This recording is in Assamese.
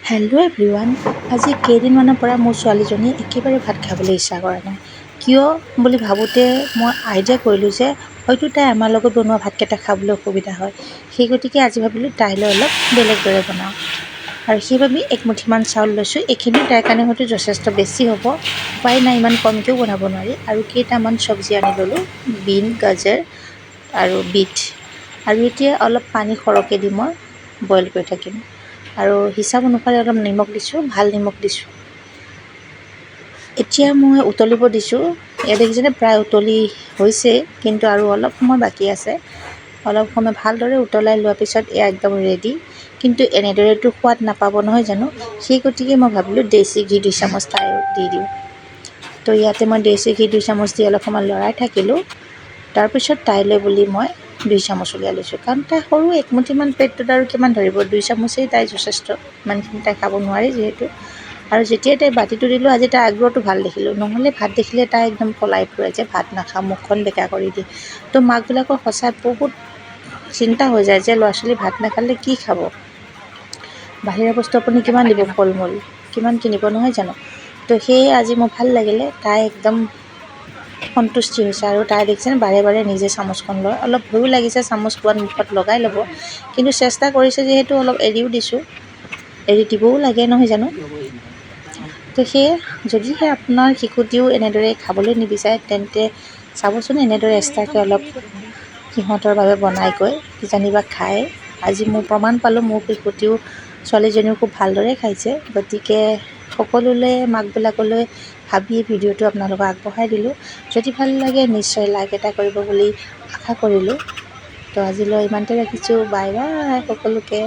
Hello' everyone. আজি কেইদিনমানৰ পৰা মোৰ ছোৱালীজনীয়ে একেবাৰে ভাত খাবলৈ ইচ্ছা কৰা নাই। কিয় বুলি ভাবোঁতে মই আইডিয়া কৰিলোঁ যে হয়তো তাই আমাৰ লগত বনোৱা ভাতকেইটা খাবলৈ অসুবিধা হয়। সেই গতিকে আজি ভাবিলোঁ তাইলৈ অলপ বেলেগ দৰে বনাওঁ। আৰু সেইবাবে একমুঠিমান চাউল লৈছোঁ। এইখিনি তাইৰ কাৰণে হয়তো যথেষ্ট বেছি হ'ব, উপায় নাই, ইমান কমকৈও বনাব নোৱাৰি। আৰু কেইটামান চব্জি আনি ল'লোঁ, বিন, গাজৰ আৰু বিট। আৰু এতিয়া অলপ পানী সৰহকৈ দি মই বইল কৰি থাকিম। আৰু হিচাপ অনুসাৰে অলপ নিমখ দিছোঁ, ভাল নিমখ দিছোঁ। এতিয়া মই উতলিব দিছোঁ। ইয়াত দেখিছেনে প্ৰায় উতলি হৈছে, কিন্তু আৰু অলপ সময় বাকী আছে। অলপ সময় ভালদৰে উতলাই লোৱাৰ পিছত এয়া একদম ৰেডি। কিন্তু এনেদৰেতো সোৱাদ নাপাব নহয় জানো, সেই গতিকে মই ভাবিলোঁ দেশী ঘি 2 চামুচ তাই দি দিওঁ। তো ইয়াতে মই দেশী ঘি 2 চামুচ দি অলপ সময় লৰাই থাকিলোঁ। তাৰপিছত তাইলৈ বুলি মই 2 চামুচ উলিয়াই লৈছোঁ, কাৰণ তাই সৰু একমুঠিমান পেটটোত আৰু কিমান ধৰিব, 2 চামুচেই তাই যথেষ্ট। ইমানখিনি তাই খাব নোৱাৰে যিহেতু। আৰু যেতিয়াই তাই বাতিটো দিলোঁ, আজি তাইৰ আগ্ৰহটো ভাল দেখিলোঁ। নহ'লে ভাত দেখিলে তাই একদম পলাই ফুৰে যে ভাত নাখাওঁ, মুখখন বেকা কৰি দিয়ে। তো মাকবিলাকৰ সঁচাই বহুত চিন্তা হৈ যায় যে ল'ৰা ছোৱালী ভাত নাখালে কি খাব। বাহিৰা বস্তু আপুনি কিমান দিব, ফল মূল কিমান কিনিব নহয় জানো। তো সেয়ে আজি মোৰ ভাল লাগিলে, তাই একদম সন্তুষ্টি হৈছে। আৰু তাই দেখিছেনে বাৰে বাৰে নিজে চামুচখন লয়। অলপ ভয়ো লাগিছে চামুচ পোৱাত মুখত লগাই ল'ব, কিন্তু চেষ্টা কৰিছে যিহেতু অলপ এৰিও দিছোঁ। এৰি দিবও লাগে নহয় জানো। তো সেয়ে যদিহে আপোনাৰ শিশুটিও এনেদৰে খাবলৈ নিবিচাৰে, তেন্তে চাবচোন এনেদৰে এক্সট্ৰাকৈ অলপ সিহঁতৰ বাবে বনাইকৈ, কিজানিবা খায়। আজি মই প্ৰমাণ পালোঁ, মোৰ শিশুটিও, ছোৱালীজনীও খুব ভালদৰে খাইছে। গতিকে সকলোলৈ, মাকবিলাকলৈ ভাবি ভিডিঅ'টো আপোনালোকক আগবঢ়াই দিলোঁ। যদি ভাল লাগে নিশ্চয় লাইক এটা কৰিব বুলি আশা কৰিলোঁ। তো আজিলৈ ইমানতে ৰাখিছোঁ। বাই বাই সকলোকে।